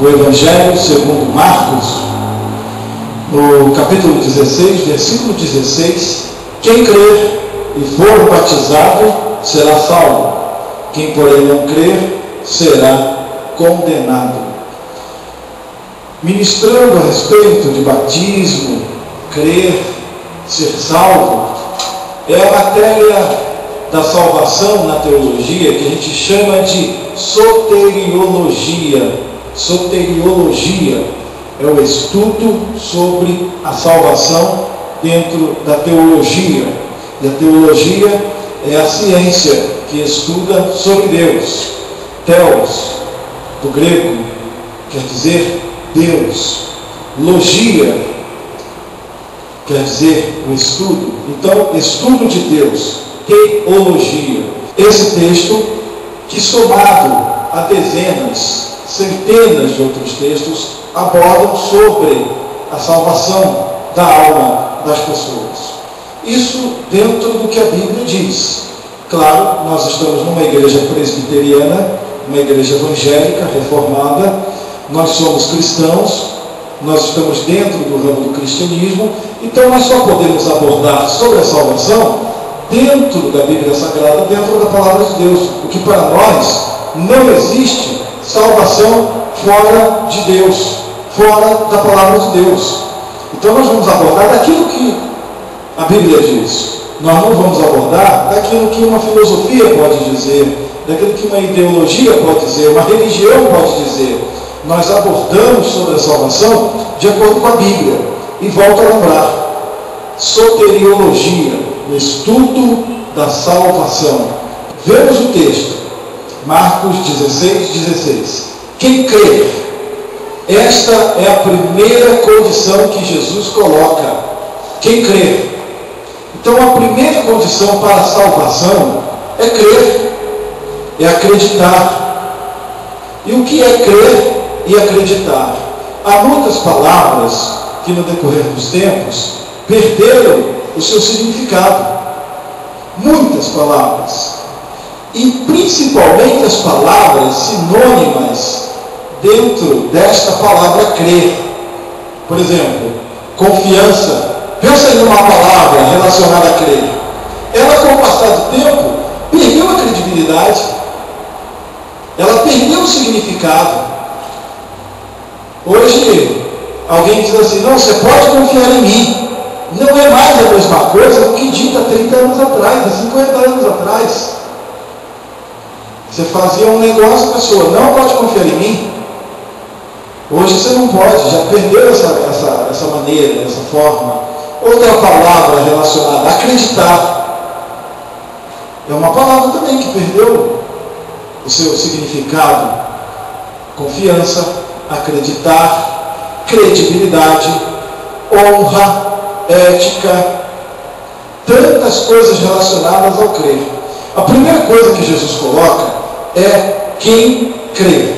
o Evangelho segundo Marcos, no capítulo 16, versículo 16: quem crer e for batizado será salvo, quem porém não crer será condenado. Ministrando a respeito de batismo, crer, ser salvo, é a matéria da salvação na teologia que a gente chama de soteriologia. Soteriologia é o estudo sobre a salvação dentro da teologia. E a teologia é a ciência que estuda sobre Deus. Theos, do grego, quer dizer Deus. Logia quer dizer o estudo. Então, estudo de Deus, teologia. Esse texto, que somado a dezenas, centenas de outros textos, abordam sobre a salvação da alma das pessoas. Isso dentro do que a Bíblia diz. Claro, nós estamos numa igreja presbiteriana, uma igreja evangélica, reformada, nós somos cristãos, nós estamos dentro do ramo do cristianismo, então nós só podemos abordar sobre a salvação dentro da Bíblia Sagrada, dentro da palavra de Deus, porque para nós não existe salvação fora de Deus, fora da palavra de Deus. Então nós vamos abordar daquilo que a Bíblia diz. Nós não vamos abordar daquilo que uma filosofia pode dizer, daquilo que uma ideologia pode dizer, uma religião pode dizer. Nós abordamos sobre a salvação de acordo com a Bíblia. E volto a lembrar, soteriologia, o estudo da salvação. Vemos o texto, Marcos 16:16. Quem crer, esta é a primeira condição que Jesus coloca. Quem crer. Então a primeira condição para a salvação é crer, é acreditar. E o que é crer e acreditar? Há muitas palavras que no decorrer dos tempos perderam o seu significado. Muitas palavras. E principalmente as palavras sinônimas dentro desta palavra crer. Por exemplo, confiança. Pensa em uma palavra relacionada a crer. Ela, com o passar do tempo, perdeu a credibilidade. Ela perdeu o significado. Hoje, alguém diz assim: não, você pode confiar em mim. Não é mais a mesma coisa do que dita há 30 anos atrás, há 50 anos atrás. Você fazia um negócio, a pessoa: não pode confiar em mim. Hoje você não pode, já perdeu essa maneira, essa forma. Outra palavra relacionada a acreditar. É uma palavra também que perdeu o seu significado. Confiança, acreditar, credibilidade, honra, ética, tantas coisas relacionadas ao crer. A primeira coisa que Jesus coloca é quem crê.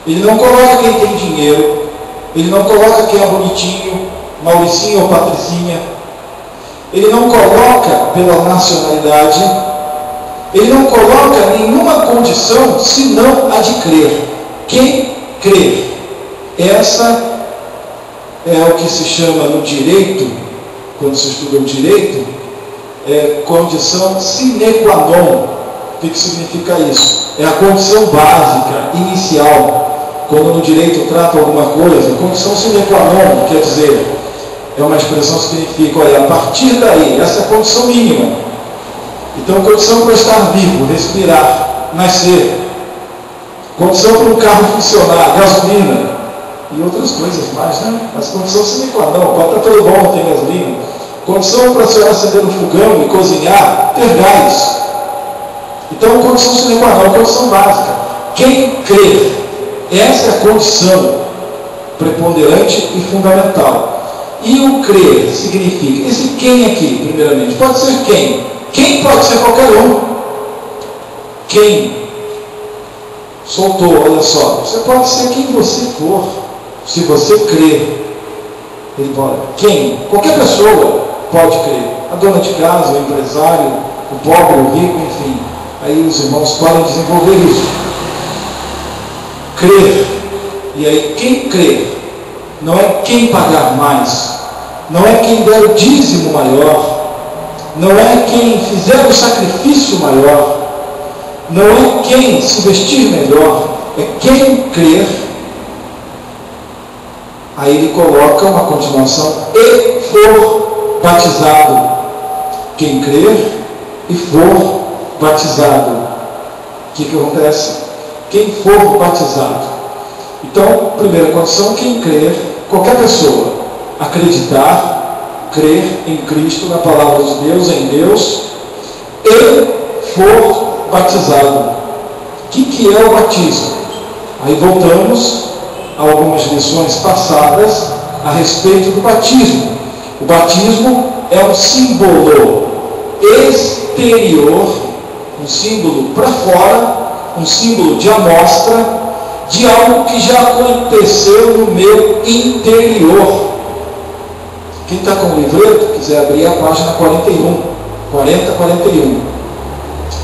Ele não coloca quem tem dinheiro, ele não coloca quem é bonitinho, Mauricinho ou Patricinha, ele não coloca pela nacionalidade, ele não coloca nenhuma condição senão a de crer. Quem crê. Essa é o que se chama no direito, quando se estuda o direito, condição sine qua non. O que significa isso? É a condição básica, inicial. Quando no direito trata alguma coisa, condição sine qua non, quer dizer, é uma expressão que significa, olha, a partir daí, essa é a condição mínima. Então, condição para estar vivo, respirar, nascer. Condição para um carro funcionar, gasolina e outras coisas mais, né? Mas condição sine qua non, pode estar tudo bom, tem gasolina. Condição para a senhora acender um fogão e cozinhar, ter gás. Então, condição sine qua non, condição básica. Quem crê, essa é a condição preponderante e fundamental. E o crer significa, esse quem aqui, primeiramente, pode ser quem? Quem pode ser qualquer um. Quem? Soltou, olha só, você pode ser quem você for, se você crer. Ele pode. Quem? Qualquer pessoa pode crer. A dona de casa, o empresário, o pobre, o rico, enfim. Aí os irmãos podem desenvolver isso. Crer. E aí quem crer, não é quem pagar mais, não é quem der o dízimo maior, não é quem fizer o sacrifício maior, não é quem se vestir melhor, é quem crer. Aí ele coloca uma continuação: e for batizado. Quem crer e for batizado. O que acontece? Quem for batizado. Então, primeira condição: quem crer, qualquer pessoa, acreditar, crer em Cristo, na palavra de Deus, em Deus, e for batizado. O que é o batismo? Aí voltamos a algumas lições passadas a respeito do batismo. O batismo é um símbolo exterior, um símbolo para fora, um símbolo de amostra de algo que já aconteceu no meu interior. Quem está com o livreto, quiser abrir a página 41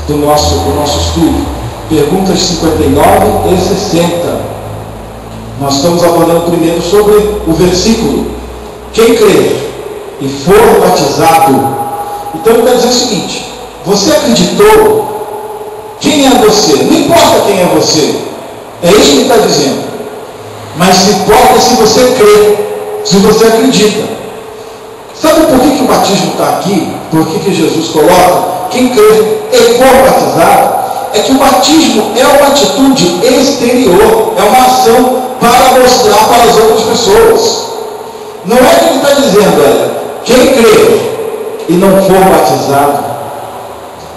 do nosso estudo, perguntas 59 e 60. Nós estamos abordando primeiro sobre o versículo: quem crer e for batizado. Então ele está dizendo o seguinte: você acreditou? Quem é você? Não importa quem é você, é isso que ele está dizendo, mas importa se você crê, se você acredita. Sabe por que o batismo está aqui? Por que Jesus coloca quem crê e for batizado? É que o batismo é uma atitude exterior, é uma ação para mostrar para as outras pessoas. Não é que ele está dizendo, olha, quem crê e não for batizado.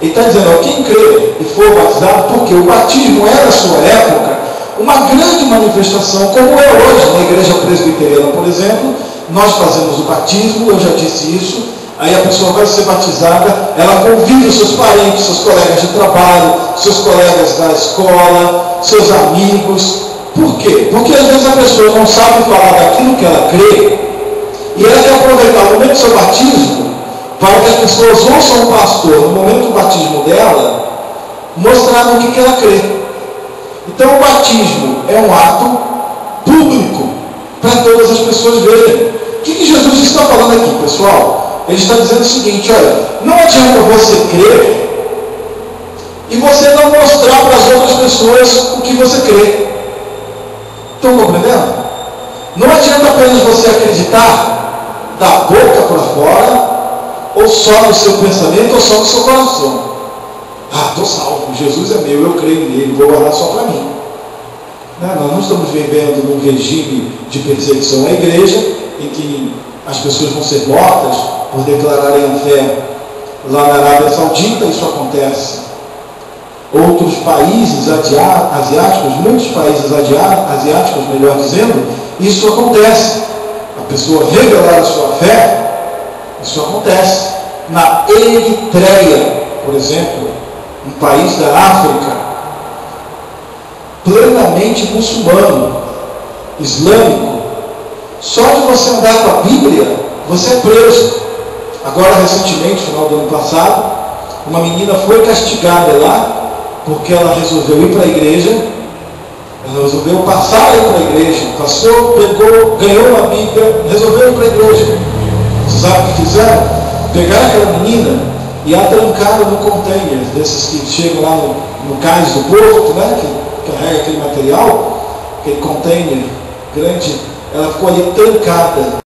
Ele está dizendo, quem crê e for batizado, porque o batismo era, na sua época, uma grande manifestação, como é hoje na igreja presbiteriana, por exemplo. Nós fazemos o batismo, eu já disse isso. Aí a pessoa vai ser batizada, ela convida os seus parentes, seus colegas de trabalho, seus colegas da escola, seus amigos. Por quê? Porque às vezes a pessoa não sabe falar daquilo que ela crê, e ela quer aproveitar o momento do seu batismo para que as pessoas ouçam o pastor no momento do batismo dela, mostrar no que ela crê. Então o batismo é um ato público para todas as pessoas verem. O que Jesus está falando aqui, pessoal? Ele está dizendo o seguinte: olha, não adianta você crer e você não mostrar para as outras pessoas o que você crê. Estão compreendendo? Não adianta apenas você acreditar da boca para fora, ou só no seu pensamento, ou só no seu coração. Estou salvo, Jesus é meu, eu creio nele, vou guardar só para mim. Nós não estamos vivendo num regime de perseguição à igreja, em que as pessoas vão ser mortas por declararem a fé. Lá na Arábia Saudita isso acontece. Outros países asiáticos, muitos países asiáticos, melhor dizendo, isso acontece. A pessoa revelar a sua fé, isso acontece. Na Eritreia, por exemplo, um país da África, plenamente muçulmano, islâmico, só de você andar com a Bíblia, você é preso. Agora, recentemente, no final do ano passado, uma menina foi castigada lá, porque ela resolveu ir para a igreja, ela resolveu passar a ir para a igreja, passou, pegou, ganhou uma Bíblia, resolveu ir para a igreja. Você sabe o que fizeram? Pegaram aquela menina e a trancaram no container, desses que chegam lá no cais do porto, né, que carrega aquele material, aquele container grande. Ela ficou ali trancada.